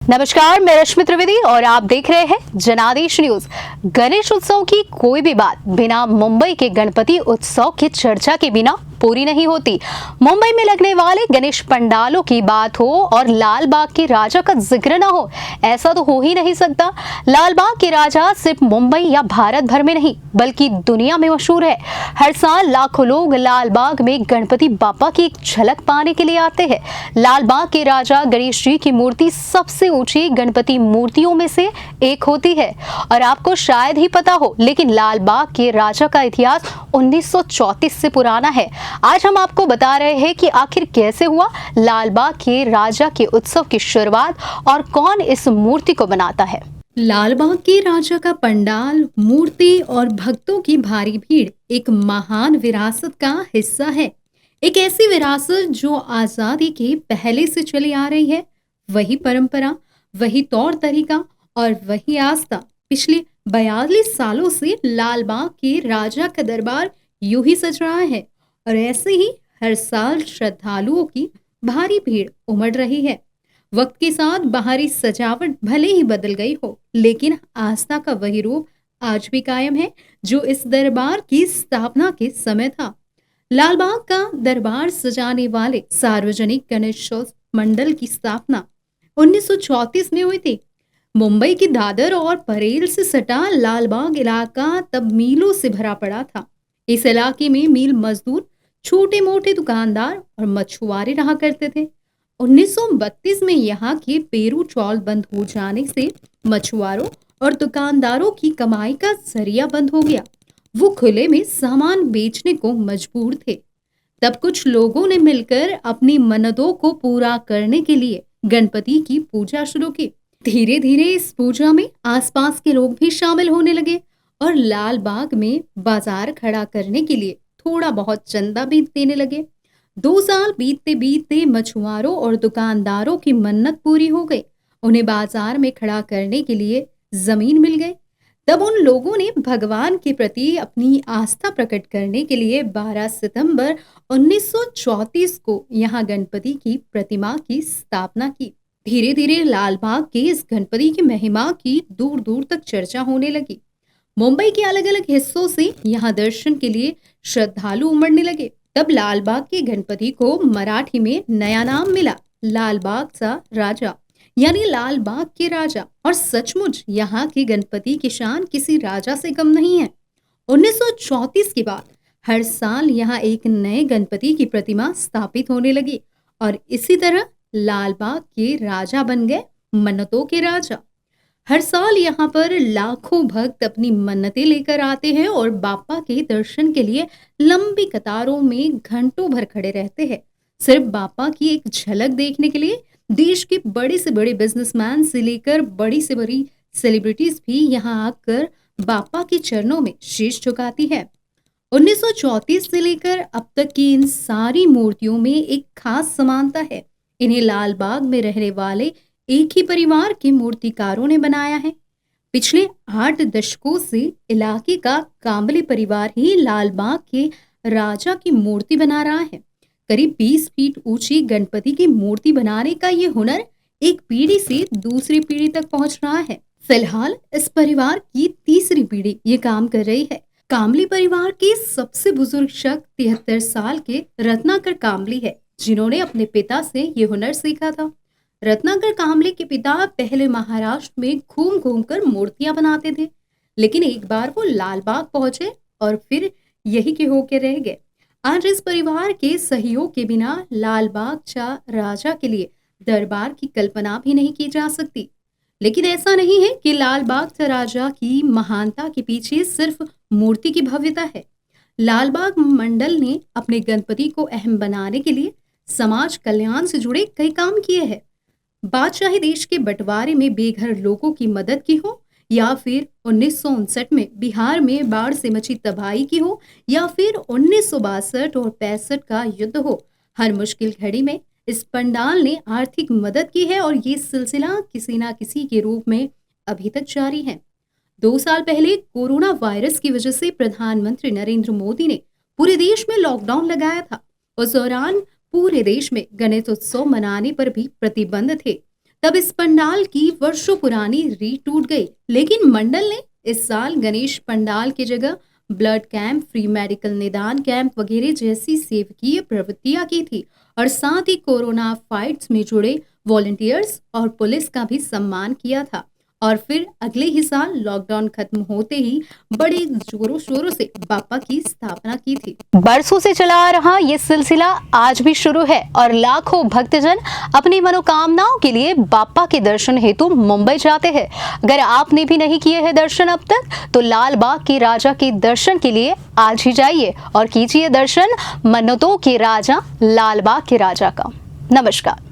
नमस्कार, मैं रश्मि त्रिवेदी और आप देख रहे हैं जनादेश न्यूज। गणेश उत्सव की कोई भी बात बिना मुंबई के गणपति उत्सव की चर्चा के बिना पूरी नहीं होती। मुंबई में लगने वाले गणेश पंडालों की बात हो और लाल बाग के राजा का जिक्र ना हो, ऐसा तो हो ही नहीं सकता। लाल बाग के राजा सिर्फ मुंबई या भारत भर में नहीं बल्कि दुनिया में मशहूर है। हर साल लाखों लोग लाल बाग में गणपति बापा की एक झलक पाने के लिए आते हैं। लाल बाग के राजा गणेश जी की मूर्ति सबसे ऊंची गणपति मूर्तियों में से एक होती है और आपको शायद ही पता हो, लेकिन लाल बाग के राजा का इतिहास 1934 से पुराना है। आज हम आपको बता रहे हैं कि आखिर कैसे हुआ लाल बाग के राजा के उत्सव की शुरुआत और कौन इस मूर्ति को बनाता है। लाल बाग के राजा का पंडाल, मूर्ति और भक्तों की भारी भीड़ एक महान विरासत का हिस्सा है। एक ऐसी विरासत जो आजादी के पहले से चली आ रही है। वही परंपरा, वही तौर तरीका और वही आस्था पिछले 42 सालों से लाल बाग के राजा का दरबार यूं ही सज रहा है और ऐसे ही हर साल श्रद्धालुओं की भारी भीड़ उमड़ रही है। वक्त के साथ बाहरी सजावट भले ही बदल गई हो, लेकिन आस्था का वही रूप आज भी कायम है जो इस दरबार की स्थापना के समय था। लाल बाग का दरबार सजाने वाले सार्वजनिक गणेशोत्सव मंडल की स्थापना 1934 में हुई थी। मुंबई की दादर और परेल से सटा लाल बाग इलाका तब मीलों से भरा पड़ा था। इस इलाके में मील मजदूर, छोटे मोटे दुकानदार और मछुआरे रहा करते थे। 1932 में यहाँ के पेरू चौल बंद हो जाने से मछुआरों और दुकानदारों की कमाई का जरिया बंद हो गया। वो खुले में सामान बेचने को मजबूर थे। तब कुछ लोगों ने मिलकर अपनी मन्नतों को पूरा करने के लिए गणपति की पूजा शुरू की। धीरे धीरे इस पूजा में आसपास के लोग भी शामिल होने लगे और लाल बाग में बाजार खड़ा करने के लिए थोड़ा बहुत चंदा भी देने लगे। 2 साल बीतते बीतते मछुआरों और दुकानदारों की मन्नत पूरी हो गई। उन्हें बाजार में खड़ा करने के लिए जमीन मिल गई। तब उन लोगों ने भगवान के प्रति अपनी आस्था प्रकट करने के लिए 12 सितंबर 1934 को यहाँ गणपति की प्रतिमा की स्थापना की। धीरे धीरे लाल बाग के इस गणपति की महिमा की दूर दूर तक चर्चा होने लगी। मुंबई के अलग अलग हिस्सों से यहाँ दर्शन के लिए श्रद्धालु उमड़ने लगे। तब लाल बाग के गणपति को मराठी में नया नाम मिला, लाल बाग सा राजा, यानी लाल बाग के राजा। और सचमुच यहाँ के गणपति की शान किसी राजा से कम नहीं है। 1934 के बाद हर साल यहाँ एक नए गणपति की प्रतिमा स्थापित होने लगी और इसी तरह लाल बाग के राजा बन गए मन्नतों के राजा। हर साल यहाँ पर लाखों भक्त अपनी मन्नतें लेकर आते हैं और बापा के दर्शन के लिए लंबी कतारों में घंटों भर खड़े रहते हैं। सिर्फ बापा की एक झलक देखने के लिए देश के बड़े से बड़े बिजनेसमैन से लेकर बड़ी से बड़ी सेलिब्रिटीज भी यहाँ आकर बापा के चरणों में शीश झुकाती है। 1934 से लेकर अब तक की इन सारी मूर्तियों में एक खास समानता है। इन्हें लाल बाग में रहने वाले एक ही परिवार के मूर्तिकारों ने बनाया है। पिछले 8 दशकों से इलाके का कांबले परिवार ही लाल बाग के राजा की मूर्ति बना रहा है। करीब 20 फीट ऊंची गणपति की मूर्ति बनाने का ये हुनर एक पीढ़ी से दूसरी पीढ़ी तक पहुंच रहा है। फिलहाल इस परिवार की तीसरी पीढ़ी ये काम कर रही है। कांबली परिवार के सबसे बुजुर्ग शख्स 73 साल के रत्नाकर कांबली है, जिन्होंने अपने पिता से ये हुनर सीखा था। रत्नाकर कांबले के पिता पहले महाराष्ट्र में घूम घूम कर मूर्तियां बनाते थे, लेकिन एक बार वो लाल बाग पहुंचे और फिर यही के होके रह गए। आज इस परिवार के सहयोग के बिना लाल बाग चा राजा के लिए दरबार की कल्पना भी नहीं की जा सकती। लेकिन ऐसा नहीं है कि लाल बाग चा राजा की महानता के पीछे सिर्फ मूर्ति की भव्यता है। लाल बाग मंडल ने अपने गणपति को अहम बनाने के लिए समाज कल्याण से जुड़े कई काम किए हैं। बात चाहे देश के बंटवारे में बेघर लोगों की मदद की हो, या फिर 1959 में बिहार में बाढ़ से मची तबाही की हो, या फिर 1962 और 65 का युद्ध हो, हर मुश्किल घड़ी में इस पंडाल ने आर्थिक मदद की है और ये सिलसिला किसी ना किसी के रूप में अभी तक जारी है। 2 साल पहले कोरोना वायरस की वजह से प्रधानमंत्री नरेंद्र मोदी ने पूरे देश में लॉकडाउन लगाया था। उस दौरान पूरे देश में गणेश उत्सव मनाने पर भी प्रतिबंध थे। तब इस पंडाल की वर्षों पुरानी रीत टूट गई, लेकिन मंडल ने इस साल गणेश पंडाल की जगह ब्लड कैंप, फ्री मेडिकल निदान कैंप वगैरह जैसी सेवकीय प्रवृत्तियां की थी और साथ ही कोरोना फाइट्स में जुड़े वॉलंटियर्स और पुलिस का भी सम्मान किया था। और फिर अगले ही साल लॉकडाउन खत्म होते ही बड़े जोरों शोरों से बापा की स्थापना की थी। बरसों से चला आ रहा ये सिलसिला आज भी शुरू है और लाखों भक्तजन अपनी मनोकामनाओं के लिए बापा के दर्शन हेतु मुंबई जाते हैं। अगर आपने भी नहीं किए हैं दर्शन अब तक, तो लाल बाग के राजा के दर्शन के लिए आज ही जाइए और कीजिए दर्शन मन्नतों के राजा लाल बाग के राजा का। नमस्कार।